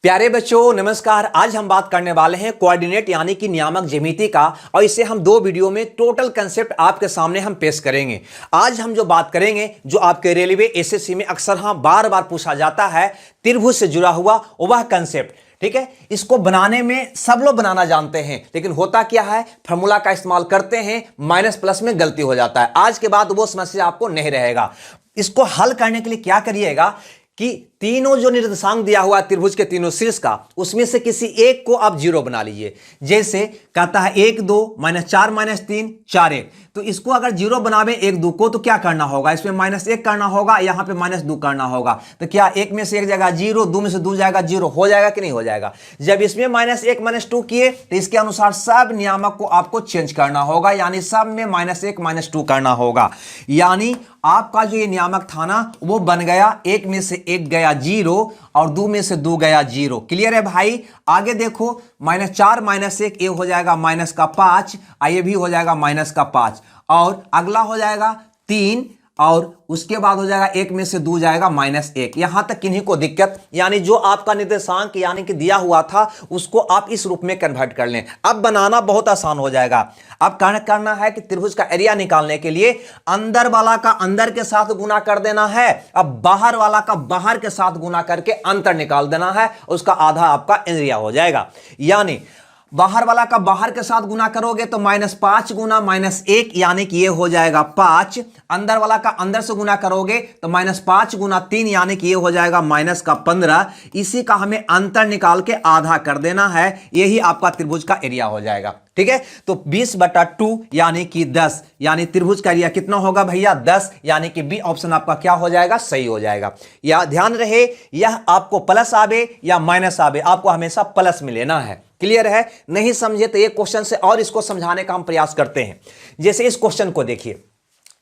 प्यारे बच्चों नमस्कार। आज हम बात करने वाले हैं कोऑर्डिनेट यानी कि नियामक ज्यामिति का, और इसे हम दो वीडियो में टोटल कंसेप्ट आपके सामने हम पेश करेंगे। आज हम जो बात करेंगे, जो आपके रेलवे एसएससी में अक्सर बार बार पूछा जाता है, त्रिभुज से जुड़ा हुआ वह कंसेप्ट। ठीक है, इसको बनाने में सब लोग बनाना जानते हैं, लेकिन होता क्या है, फार्मूला का इस्तेमाल करते हैं, माइनस प्लस में गलती हो जाता है। आज के बाद वो समस्या आपको नहीं रहेगा। इसको हल करने के लिए क्या करिएगा कि तीनों जो निर्देशांक दिया हुआ है त्रिभुज के तीनों शीर्ष का, उसमें से किसी एक को आप जीरो बना लीजिए। जैसे कहता है 1 2 -4 -3 4 1, तो इसको अगर जीरो बनावे 1 2 को, तो क्या करना होगा, इसमें -1 करना होगा, यहां पे -2 करना होगा। तो क्या 1 में से 1 जाएगा 0, 2 में से 2 जाएगा 0, हो जाएगा कि नहीं हो जाएगा। जब इसमें -1 -2 किए तो इसके अनुसार सब नियामक को आपको चेंज करना होगा, यानी सब में -1 -2 करना होगा। यानी आपका जो ये नियामक था ना, वो बन गया 1 में से 1 गया 0 और 2 में से 2 गया 0। क्लियर है भाई। आगे देखो, -4 -1 ये हो जाएगा -5, ये भी हो जाएगा -5, और अगला हो जाएगा 3, और उसके बाद हो जाएगा 1 में से 2 जाएगा -1। यहां तक किन्हीं को दिक्कत, यानी जो आपका निर्देशांक यानी कि दिया हुआ था उसको आप इस रूप में कन्वर्ट कर लें। अब बनाना बहुत आसान हो जाएगा। अब करना है कि त्रिभुज का एरिया निकालने के लिए अंदर वाला का अंदर के साथ गुना कर देना है, अब बाहर वाला का बाहर के साथ गुना करके अंतर निकाल देना है, उसका आधा आपका एरिया हो जाएगा। यानी बाहर वाला का बाहर के साथ गुना करोगे तो -5 गुना -1 यानी कि ये हो जाएगा 5। अंदर वाला का अंदर से गुना करोगे तो -5 गुना 3 यानी कि ये हो जाएगा -15। इसी का हमें अंतर निकाल के आधा कर देना है, यही आपका त्रिभुज का एरिया हो जाएगा। ठीक है, तो 20/2 यानी कि 10, यानी त्रिभुज का एरिया कितना होगा भैया 10, यानी कि बी ऑप्शन आपका क्या हो जाएगा, सही हो जाएगा। या ध्यान रहे, यह आपको प्लस आवे या माइनस आवे, आपको हमेशा प्लस में लेना है। क्लियर है। नहीं समझे तो ये क्वेश्चन से और इसको समझाने का हम प्रयास करते हैं। जैसे इस क्वेश्चन को देखिए,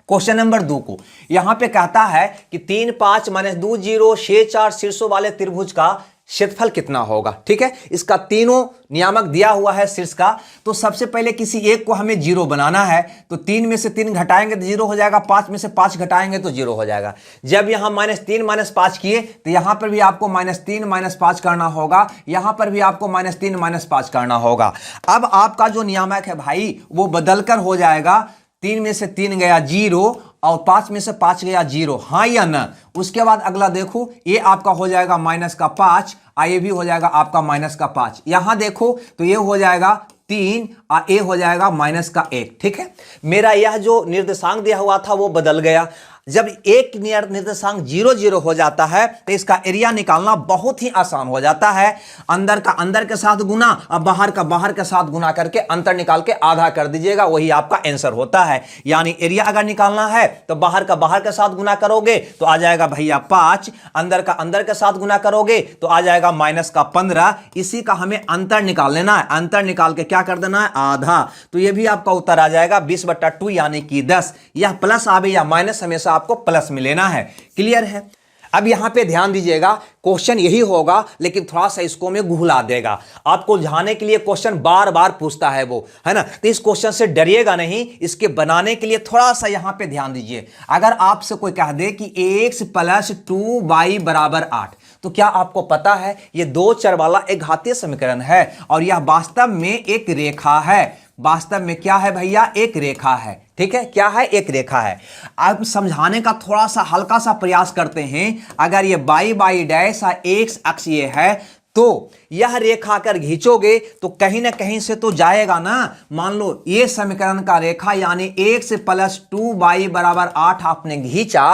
क्वेश्चन नंबर 2 को यहां पे कहता है कि 3 5 -2 0 6 4 शीर्षों वाले त्रिभुज का क्षेत्रफल कितना होगा। ठीक है, इसका तीनों नियामक दिया हुआ है शीर्ष का। तो सबसे पहले किसी एक को हमें 0 बनाना है, तो 3 में से 3 घटाएंगे तो 0 हो जाएगा, 5 में से 5 घटाएंगे तो 0 हो जाएगा। जब यहां -3 -5 किए तो यहां पर भी आपको -3 -5 करना होगा, यहां पर भी आपको -3 -5 करना होगा। अब आपका जो नियामक है भाई वो बदलकर हो जाएगा, 3 में से 3 गया 0 और 5 में से 5 गया 0, हाँ या ना। उसके बाद अगला देखो, ये आपका हो जाएगा -5, ये भी हो जाएगा आपका -5। यहां देखो तो ये हो जाएगा 3 और ये हो जाएगा -1। ठीक है, मेरा यह जो निर्देशांक दिया हुआ था वो बदल गया। जब एक निर्देशांक 0 0 हो जाता है तो इसका एरिया निकालना बहुत ही आसान हो जाता है। अंदर का अंदर के साथ गुना और बाहर का बाहर के साथ गुना करके अंतर निकाल के आधा कर दीजिएगा, वही आपका आंसर होता है। यानी एरिया अगर निकालना है तो बाहर का बाहर के साथ गुना करोगे तो आ जाएगा भैया 5, अंदर का अंदर के साथ गुना करोगे तो आ जाएगा -15। इसी का हमें अंतर निकाल लेना है, अंतर निकाल के क्या कर देना है, आधा। तो ये भी आपका उत्तर आ जाएगा 20/2 यानी कि 10। यह प्लस आवे या माइनस हमेशा आपको प्लस में लेना है। क्लियर है। अब यहां पे ध्यान दीजिएगा, क्वेश्चन यही होगा लेकिन थोड़ा सा इसको में घुला देगा आपको, उलझाने के लिए क्वेश्चन बार बार पूछता है वो, है ना। तो इस क्वेश्चन से डरिएगा नहीं, इसके बनाने के लिए थोड़ा सा यहां पे ध्यान दीजिए। अगर आपसे कोई कह दे कि x + 2y = 8, तो क्या आपको पता है ये दो चर वाला एक घातीय समीकरण है, और यह वास्तव में एक रेखा है। वास्तव में क्या है भैया, एक रेखा है। ठीक है, क्या है, एक रेखा है। अब समझाने का थोड़ा सा हल्का सा प्रयास करते हैं। अगर ये y डैश x अक्ष ये है, तो यह रेखा अगर खींचोगे तो कहीं ना कहीं से तो जाएगा ना। मान लो ये समीकरण का रेखा यानी x + 2y = 8 आपने खींचा,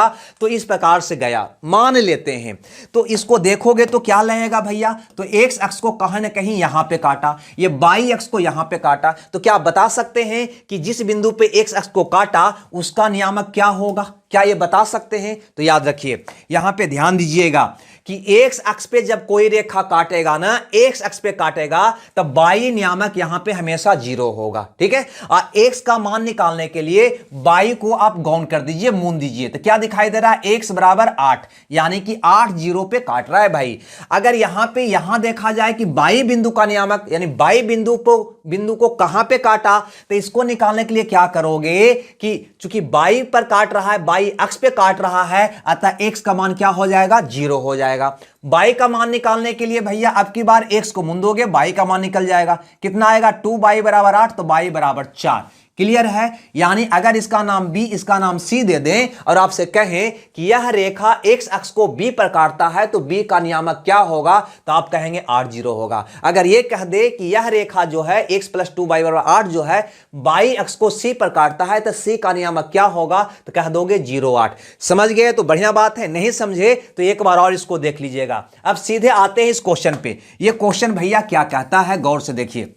तो इस प्रकार से गया, मान लेते हैं। तो इसको देखोगे तो क्या लगेगा भैया, तो x अक्ष को कहीं ना कहीं यहां पे काटा, ये y अक्ष को यहां पे काटा। तो क्या बता सकते हैं कि जिस बिंदु पे x अक्ष को काटा उसका नियामक क्या होगा, क्या ये बता सकते हैं। तो याद रखिए, यहां पे ध्यान दीजिएगा कि x अक्ष पे जब कोई रेखा काटेगा ना, x अक्ष पे काटेगा, तब y नियामक यहां पे हमेशा 0 होगा। ठीक है, और x का मान निकालने के लिए y को आप गौण कर दीजिए, मून दीजिए, तो क्या दिखाई दे रहा है, x = 8, यानी कि 8 0 पे काट रहा है भाई। अगर यहां पे देखा जाए कि y बिंदु का नियामक यानी y बिंदु को बिंदु को कहां पे काटा, तो इसको निकालने के लिए क्या करोगे कि चूंकि बाई पर काट रहा है, बाई अक्ष पे काट रहा है, अतः x का मान क्या हो जाएगा, 0 हो जाएगा। बाई का मान निकालने के लिए भैया अब की बार x को मुंदोगे, बाई का मान निकल जाएगा। कितना आएगा, 2 बाई बराबर 8, तो बाई बराबर 4। क्लियर है। यानी अगर इसका नाम b, इसका नाम c दे दें और आपसे कहें कि यह रेखा x अक्ष को b पर काटता है तो b का नियामक क्या होगा, तो आप कहेंगे 8 0 होगा। अगर यह कह दे कि यह रेखा जो है x + 2 y = 8 जो है y अक्ष को c पर काटता है तो c का नियामक क्या होगा, तो कह दोगे 0 8। समझ गए तो बढ़िया बात है, नहीं समझे तो एक बार और इसको देख लीजिएगा। अब सीधे आते हैं इस क्वेश्चन पे। यह क्वेश्चन भैया क्या कहता है, गौर से देखिए।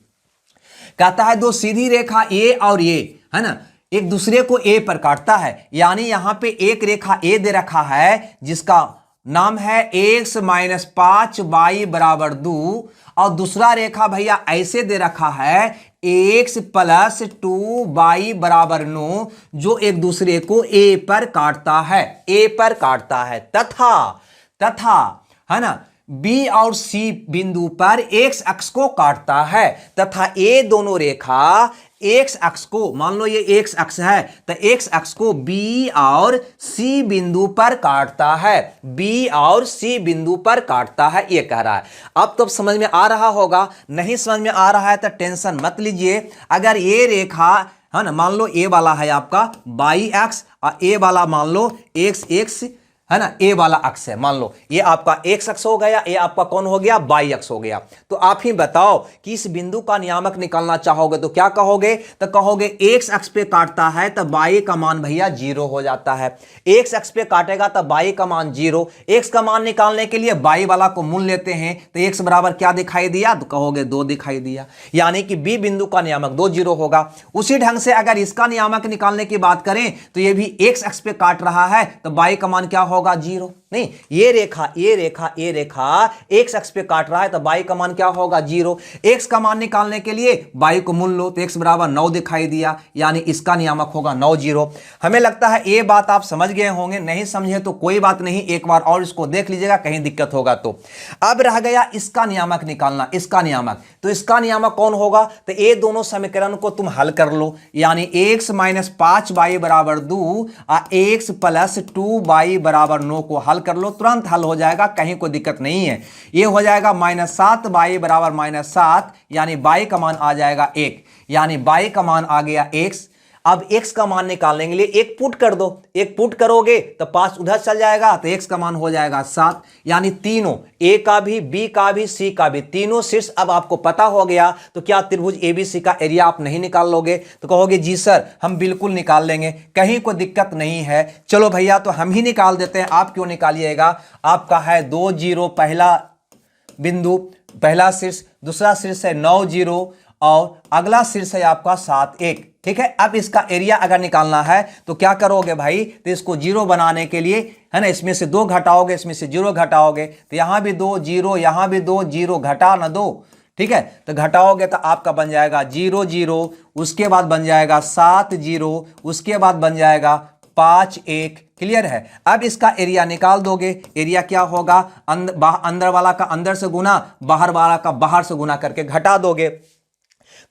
कहता है दो सीधी रेखा A और A है ना, एक दूसरे को A पर काटता है। यानी यहां पे एक रेखा A दे रखा है जिसका नाम है x - 5 y = 2, और दूसरा रेखा भैया ऐसे दे रखा है x + 2 y = 9, जो एक दूसरे को A पर काटता है, A पर काटता है। तथा है ना B और C बिंदु पर x अक्ष को काटता है, तथा ये दोनों रेखा x अक्ष को, मान लो ये x अक्ष है तो x अक्ष को B और C बिंदु पर काटता है, B और C बिंदु पर काटता है, ये कह रहा है। अब तो समझ में आ रहा होगा, नहीं समझ में आ रहा है तो टेंशन मत लीजिए। अगर ये रेखा है ना, मान लो A वाला है आपका y अक्ष और A वाला मान लो x है ना, ए वाला अक्ष है, मान लो ये आपका x अक्ष हो गया, ये आपका कौन हो गया, y अक्ष हो गया। तो आप ही बताओ कि इस बिंदु का नियामक निकालना चाहोगे तो क्या कहोगे, तो कहोगे x अक्ष पे काटता है तो y का मान भैया 0 हो जाता है। x अक्ष पे काटेगा तो y का मान 0। x का मान निकालने के लिए y वाला को मूल लेते हैं तो x बराबर क्या दिखाई दिया, तो कहोगे 2 दिखाई दिया। यानी कि b बिंदु का नियामक 2 0 होगा। उसी ढंग से अगर इसका नियामक निकालने की बात करें तो ये भी x अक्ष पे काट रहा है तो y का मान क्या होगा, 0। नहीं, ये रेखा x अक्ष पे काट रहा है तो y का मान क्या होगा, 0। x का मान निकालने के लिए y को मूल लो तो x बराबर 9 दिखाई दिया, यानी इसका नियामक होगा 9 0। हमें लगता है ये बात आप समझ गए होंगे, नहीं समझे तो कोई बात नहीं, एक बार और इसको देख लीजिएगा, कहीं दिक्कत होगा तो। अब रह गया इसका नियामक निकालना, इसका नियामक। तो इसका नियामक कौन होगा, तो ये दोनों समीकरण को तुम हल कर लो। यानी x - 5 y = 2 और x + 2 y = 9 को हल कर लो, तुरंत हल हो जाएगा, कहीं कोई दिक्कत नहीं है। ये हो जाएगा -7 y = -7, यानी y का मान आ जाएगा 1, यानी y का मान आ गया x। अब x का मान निकालने के लिए एक पुट कर दो, एक पुट करोगे तो 5 उधर चल जाएगा तो x का मान हो जाएगा 7। यानी तीनों a का भी, b का भी, c का भी, तीनों शीर्ष अब आपको पता हो गया। तो क्या त्रिभुज ABC का एरिया आप नहीं निकाल लोगे, तो कहोगे जी सर हम बिल्कुल निकाल लेंगे, कहीं कोई दिक्कत नहीं है। चलो भैया तो हम ही निकाल देते हैं, आप क्यों निकालिएगा। आपका है 2 0 पहला बिंदु, पहला शीर्ष, दूसरा शीर्ष है 9 0 और अगला शीर्ष है आपका 7 1। ठीक है। अब इसका एरिया अगर निकालना है तो क्या करोगे भाई, तो इसको 0 बनाने के लिए है ना, इसमें से 2 घटाओगे, इसमें से 0 घटाओगे, तो यहां भी 2 0, यहां भी 2 0, घटा ना 2। ठीक है, तो घटाओगे तो आपका बन जाएगा 0 0, उसके बाद बन जाएगा 7 0, उसके बाद बन जाएगा 5 1। क्लियर है। अब इसका एरिया निकाल दोगे, एरिया क्या होगा, अंदर वाला का अंदर से गुना, बाहर वाला का बाहर से गुना करके घटा दोगे।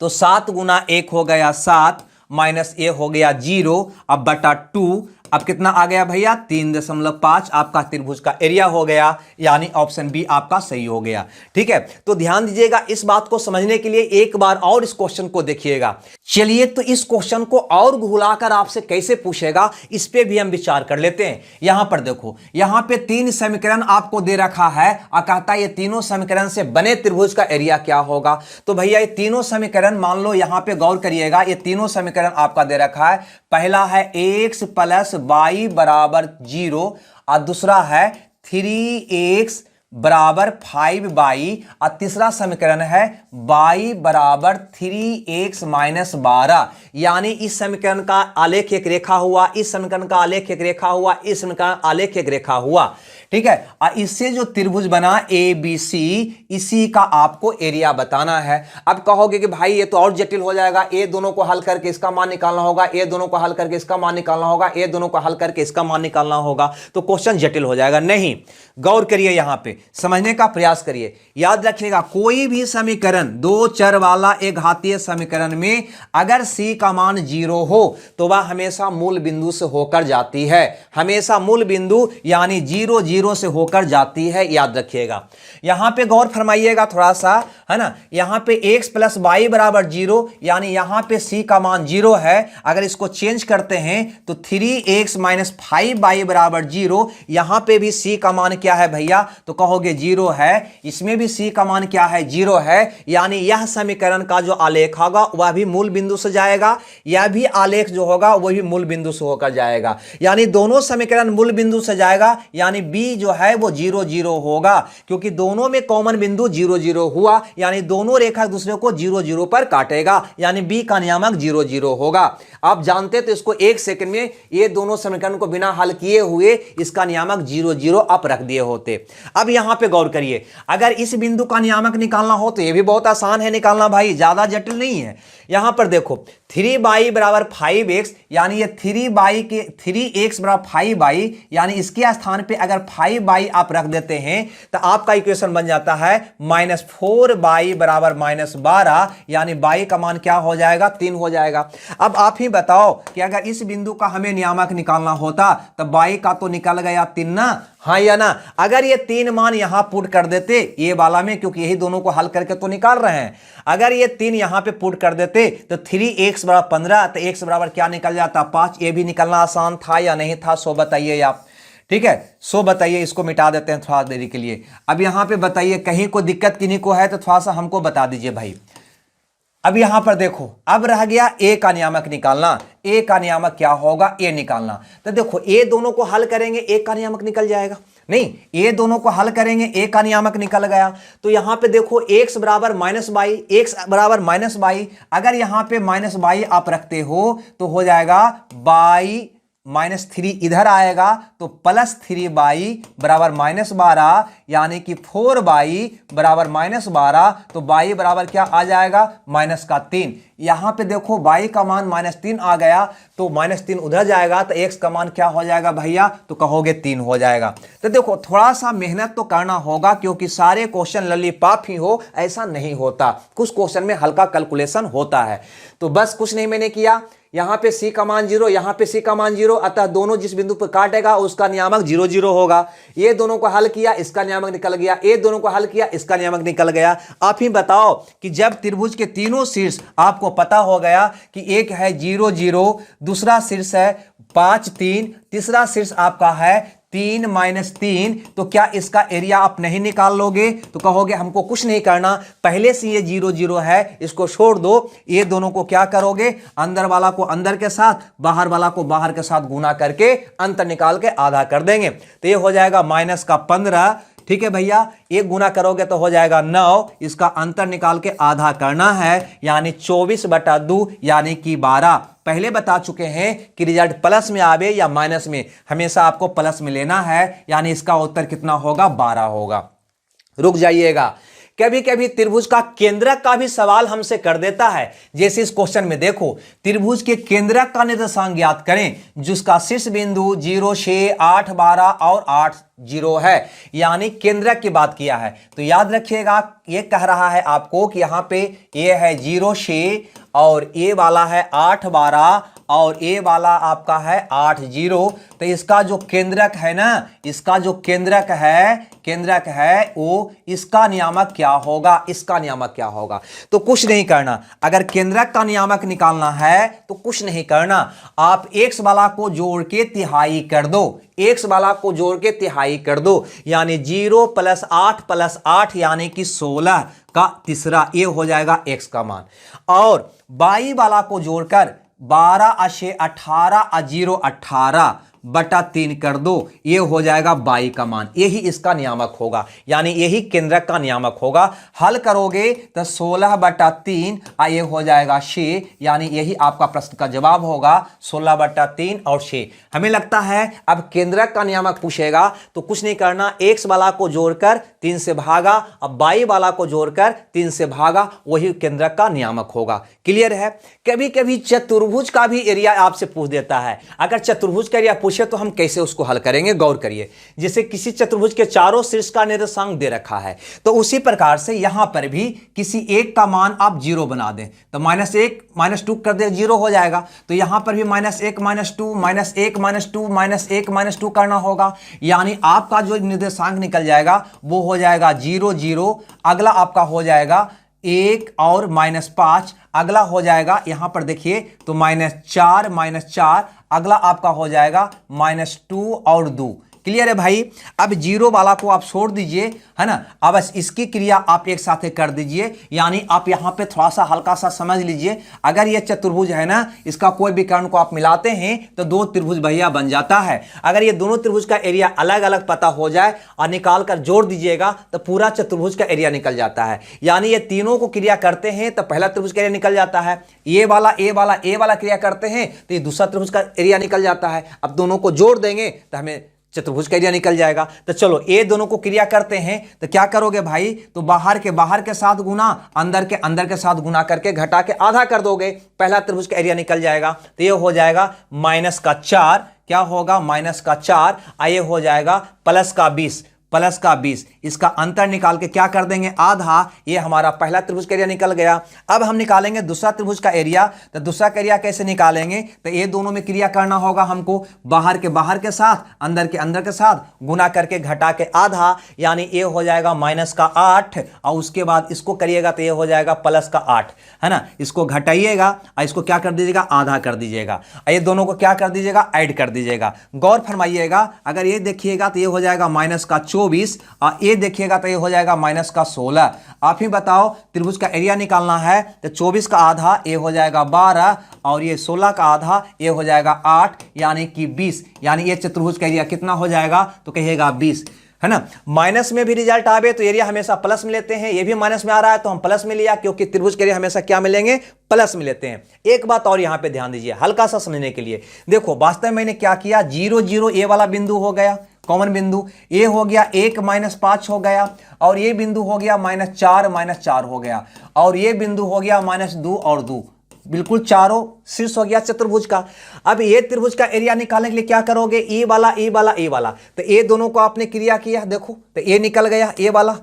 तो 7 गुना 1 हो गया 7, माइनस ए हो गया 0, अब बटा 2, अब कितना आ गया भैया 3.5 आपका त्रिभुज का एरिया हो गया, यानी ऑप्शन बी आपका सही हो गया। ठीक है, तो ध्यान दीजिएगा, इस बात को समझने के लिए एक बार और इस क्वेश्चन को देखिएगा। चलिए तो इस क्वेश्चन को और घुलाकर आपसे कैसे पूछेगा इस पे भी हम विचार कर लेते हैं। यहां पर देखो, यहां पे 3 समीकरण आपको दे रखा है और कहता है ये तीनों समीकरण से बने त्रिभुज का एरिया क्या होगा। तो भैया ये तीनों समीकरण मान लो, यहां पे गौर करिएगा, ये तीनों समीकरण आपका दे रखा है। पहला है x + y = 0 और दूसरा है 3x = 5y और तीसरा समीकरण है y = 3x - 12। यानी इस समीकरण का आलेख एक रेखा हुआ, इस समीकरण का आलेख एक रेखा हुआ, इस समीकरण का आलेख एक रेखा हुआ। ठीक है, और इससे जो त्रिभुज बना ABC, इसी का आपको एरिया बताना है। अब कहोगे कि भाई ये तो और जटिल हो जाएगा, ये दोनों को हल करके इसका मान निकालना होगा, ये दोनों को हल करके इसका मान निकालना होगा, ये दोनों को हल करके इसका मान निकालना होगा, तो क्वेश्चन जटिल हो जाएगा। नहीं, गौर करिए यहां पे, समझने का प्रयास करिए। याद रखिएगा, कोई भी समीकरण दो चर वाला एक घातीय समीकरण में अगर c का मान 0 हो तो वह हमेशा मूल बिंदु से होकर जाती है, हमेशा मूल बिंदु यानी 0 0 से होकर जाती है। याद रखिएगा, यहां पे गौर फरमाइएगा थोड़ा सा, है ना। यहां पे x प्लस वाई बराबर 0, यानी यहां पे c का मान 0 है। अगर इसको चेंज करते हैं तो 3x माइनस 5y बराबर 0, यहां पे भी c का मान क्या है भैया, तो कहोगे 0 है। इसमें भी c का मान क्या है, 0 है। यानी यह समीकरण का जो आलेख होगा वह भी मूल बिंदु से जाएगा, यह भी आलेख जो होगा वह भी मूल बिंदु से होकर जाएगा। यानी दोनों समीकरण मूल बिंदु से जाएगा, यानी b जो है वो 0 0 होगा, क्योंकि दोनों में कॉमन बिंदु 0 0 हुआ, यानी दोनों रेखा दूसरे को 0 0 पर काटेगा, यानी b का नियामक 0 0 होगा। आप जानते तो इसको एक सेकंड में ये दोनों समीकरण को बिना हल किए हुए इसका नियामक 0 0 आप रख दिए होते। अब यहां पे गौर करिए, अगर इस बिंदु का नियामक निकालना हो तो ये भी बहुत आसान है निकालना भाई, ज्यादा जटिल नहीं है। यहां पर देखो 3y बराबर 5x, यानी ये 3x बराबर 5y, यानी इसके स्थान पे अगर 5y आप रख देते हैं तो आपका इक्वेशन बन जाता है -4y बराबर -12, यानी y का मान क्या हो जाएगा, 3 हो जाएगा। अब आप ही बताओ कि अगर इस बिंदु का हमें नियामक निकालना होता तो y का तो निकल गया 3 ना, हाँ या ना। अगर ये 3 मान यहां पुट कर देते ये वाला में, क्योंकि यही दोनों को हल करके तो निकाल रहे हैं, अगर ये 3 यहां पे पुट कर देते तो 3x बराबर 15, तो x बराबर क्या निकल जाता, 5। ये भी निकलना आसान था या नहीं था, सो बताइए आप। ठीक है, सो बताइए, इसको मिटा देते हैं थोड़ा देरी के लिए। अब यहां पे बताइए, कहीं को दिक्कत किन्हीं को है तो थोड़ा सा हमको बता दीजिए भाई। अब यहां पर देखो, अब रह गया a का नियामक निकालना। a का नियामक क्या होगा, a निकालना। तो देखो a दोनों को हल करेंगे a का नियामक निकल जाएगा, नहीं a दोनों को हल करेंगे a का नियामक निकल गया। तो यहां पे देखो x बराबर -y, x बराबर -y, अगर यहां पे -y आप रखते हो तो हो जाएगा y -3 इधर आएगा तो +3y बराबर -12, यानी कि 4y बराबर -12, तो y बराबर क्या आ जाएगा, -3। यहां पे देखो y का मान -3 आ गया तो -3 उधर जाएगा तो x का मान क्या हो जाएगा भैया, तो कहोगे 3 हो जाएगा। तो देखो थोड़ा सा मेहनत तो करना होगा, क्योंकि सारे क्वेश्चन ललीपाप ही हो ऐसा नहीं होता, कुछ क्वेश्चन में हल्का कैलकुलेशन होता है। तो बस कुछ नहीं मैंने किया, यहां पे c का मान 0, यहां पे c का मान 0, अतः दोनों जिस बिंदु पर काटेगा उसका नियामक 0 0 होगा। ये दोनों को हल किया, इसका नियामक निकल गया, ये दोनों को हल किया, इसका नियामक निकल गया। आप ही बताओ कि जब त्रिभुज के तीनों शीर्ष आपको पता हो गया कि एक है 0 0, दूसरा शीर्ष है 5 3, तीसरा शीर्ष आपका है 3 -3, तो क्या इसका एरिया आप नहीं निकाल लोगे, तो कहोगे हमको कुछ नहीं करना, पहले से ये 0 0 है, इसको छोड़ दो। ये दोनों को क्या करोगे, अंदर वाला को अंदर के साथ, बाहर वाला को बाहर के साथ गुना करके अंतर निकाल के आधा कर देंगे। तो ये हो जाएगा -15, ठीक है भैया। एक गुना करोगे तो हो जाएगा 9, इसका अंतर निकाल के आधा करना है, यानी 24/2 यानी कि 12। पहले बता चुके हैं कि रिजल्ट प्लस में आवे या माइनस में, हमेशा आपको प्लस में लेना है, यानी इसका उत्तर कितना होगा, 12 होगा। रुक जाइएगा, कभी कभी त्रिभुज का केंद्रक का भी सवाल हमसे कर देता है। जैसे इस क्वेश्चन में देखो, त्रिभुज के केंद्रक का निर्देशांक ज्ञात करें जिसका शीर्ष बिंदु 0 6 8 12 और 8 0 है, यानी केंद्रक की बात किया है। तो याद रखिएगा, ये कह रहा है आपको कि यहां पे ये है 0 6 और ये वाला है 8 12 और ये वाला आपका है 8 0। तो इसका जो केंद्रक है ना, इसका जो केंद्रक है वो इसका नियामक क्या होगा, इसका नियामक क्या होगा। तो कुछ नहीं करना, अगर केंद्रक का नियामक निकालना है तो कुछ नहीं करना, आप x वाला को जोड़ के तिहाई कर दो, x वाला को जोड़ के तिहाई कर दो, यानी 0 + 8 + 8 यानी कि 16 का तीसरा, ये हो जाएगा x का मान। और y वाला को जोड़कर 12 × 18 0 18 बटा 3 कर दो, ये हो जाएगा y का मान, यही इसका नियामक होगा, यानी यही केंद्रक का नियामक होगा। हल करोगे तो 16/3 ये हो जाएगा 6, यानी यही आपका प्रश्न का जवाब होगा, 16/3 और 6। हमें लगता है अब केंद्रक का नियामक पूछेगा तो कुछ नहीं करना, x वाला को जोड़कर 3 से भागा, अब y वाला को जोड़कर 3 से भागा, वही केंद्रक का नियामक होगा। क्लियर है। कभी कभी चतुर्भुज का भी एरिया आपसे पूछ देता है, अगर चतुर्भुज का एरिया पूछे तो हम कैसे उसको हल करेंगे, गौर करिए। जैसे किसी चतुर्भुज के चारों शीर्ष का निर्देशांक दे रखा है, तो उसी प्रकार से यहां पर भी किसी एक का मान आप 0 बना दें, तो -1 -2 कर दे 0 हो जाएगा। तो यहां पर भी -1 -2 -1 -2 -1 -2 करना होगा, यानी आपका जो निर्देशांक निकल जाएगा वो हो जाएगा 0 0। अगला आपका हो जाएगा 1 और -5, अगला हो जाएगा यहां पर देखिए तो -4 -4, अगला आपका हो जाएगा -2 और 2। क्लियर है भाई। अब 0 वाला को आप छोड़ दीजिए, है ना। अब बस इसकी क्रिया आप एक साथ कर दीजिए, यानी आप यहां पे थोड़ा सा हल्का सा समझ लीजिए। अगर ये चतुर्भुज है ना, इसका कोई भी कर्ण को आप मिलाते हैं तो 2 त्रिभुज भैया बन जाता है। अगर ये दोनों त्रिभुज का एरिया अलग अलग पता हो जाए और निकाल कर जोड़ दीजिएगा तो पूरा चतुर्भुज का एरिया निकल जाता है। यानी ये तीनों को क्रिया करते हैं तो पहला त्रिभुज का एरिया निकल जाता है, ए वाला क्रिया करते हैं तो ये दूसरा त्रिभुज का एरिया निकल जाता है। अब दोनों को जोड़ देंगे तो हमें चतुर्भुज का एरिया निकल जाएगा। तो चलो ये दोनों को क्रिया करते हैं तो क्या करोगे भाई, तो बाहर के साथ गुना, अंदर के साथ गुना करके घटा के आधा कर दोगे, पहला त्रिभुज का एरिया निकल जाएगा। तो ये हो जाएगा -4, क्या होगा -4, ये हो जाएगा +20। इसका अंतर निकाल के क्या कर देंगे, आधा। ये हमारा पहला त्रिभुज का एरिया निकल गया। अब हम निकालेंगे दूसरा त्रिभुज का एरिया। तो दूसरा का एरिया कैसे निकालेंगे, तो ये दोनों में क्रिया करना होगा हमको, बाहर के साथ अंदर के साथ गुना करके घटा के आधा, यानी ये हो जाएगा -8, और उसके बाद इसको करिएगा तो ये हो जाएगा +8, है ना। इसको घटाइएगा और इसको क्या कर दीजिएगा, आधा कर दीजिएगा। ये दोनों को क्या कर दीजिएगा, ऐड कर दीजिएगा। गौर फरमाइएगा, अगर ये देखिएगा तो ये हो जाएगा -24, और ये देखिएगा तो ये हो जाएगा -16। आप ही बताओ, त्रिभुज का एरिया निकालना है तो 24 का आधा ये हो जाएगा 12, और ये 16 का आधा ये हो जाएगा 8, यानी कि 20। यानी ये चतुर्भुज का एरिया कितना हो जाएगा, तो कहिएगा 20, है ना। माइनस में भी रिजल्ट आवे तो एरिया हमेशा प्लस में लेते हैं, ये भी माइनस में आ रहा है तो हम प्लस में लिया, क्योंकि त्रिभुज के एरिया हमेशा क्या मिलेंगे, प्लस में लेते हैं। एक बात और यहां पे ध्यान दीजिए हल्का सा समझने के लिए। देखो वास्तव में मैंने क्या किया, 0 0 ए वाला बिंदु हो गया कॉमन बिंदु, ये हो गया 1 -5 हो गया, और ये बिंदु हो गया -4 हो गया, और ये बिंदु हो गया -2 और 2, बिल्कुल चारों शीर्ष हो गया चतुर्भुज का। अब ये त्रिभुज का एरिया निकालने के लिए क्या करोगे, ए वाला, तो ये दोनों को आपने क्रिया किया, देखो तो ये निकल गया ए वाला।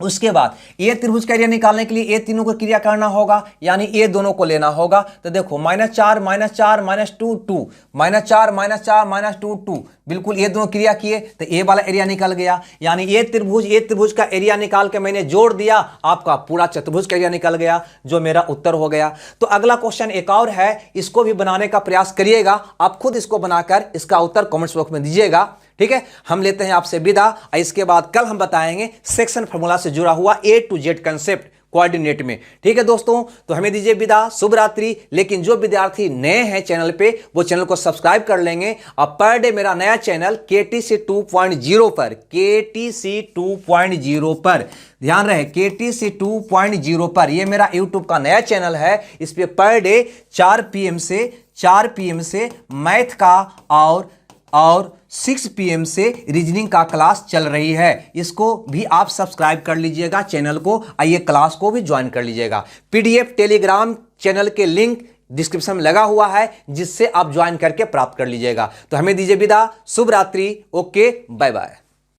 उसके बाद ये त्रिभुज का एरिया निकालने के लिए ये तीनों को क्रिया करना होगा, यानी ये दोनों को लेना होगा। तो देखो -4 -2 2, -4 -2 2, बिल्कुल ये दोनों क्रिया किए तो ये वाला एरिया निकल गया। यानी ये त्रिभुज का एरिया निकाल के मैंने जोड़ दिया, आपका पूरा चतुर्भुज का एरिया निकल गया, जो मेरा उत्तर हो गया। तो अगला क्वेश्चन एक और है, इसको भी बनाने का प्रयास करिएगा, आप खुद इसको बनाकर इसका उत्तर कमेंट्स बॉक्स में दीजिएगा। ठीक है, हम लेते हैं आपसे विदा। इसके बाद कल हम बताएंगे सेक्शन फार्मूला से जुड़ा हुआ A to Z concept coordinate में। ठीक है दोस्तों, तो हमें दीजिए विदा, शुभ रात्रि। लेकिन जो विद्यार्थी नए हैं चैनल पे, वो चैनल को सब्सक्राइब कर लेंगे। और पर डे मेरा नया चैनल KTC 2.0 पर, KTC 2.0 पर ध्यान रहे, KTC 2.0 पर ये मेरा YouTube का नया चैनल है। इस पे पर डे 4 PM से मैथ का और 6 PM से रीजनिंग का क्लास चल रही है। इसको भी आप सब्सक्राइब कर लीजिएगा चैनल को, आइए क्लास को भी ज्वाइन कर लीजिएगा। PDF टेलीग्राम चैनल के लिंक डिस्क्रिप्शन में लगा हुआ है, जिससे आप ज्वाइन करके प्राप्त कर लीजिएगा। तो हमें दीजिए विदा, शुभ रात्रि, ओके, बाय बाय।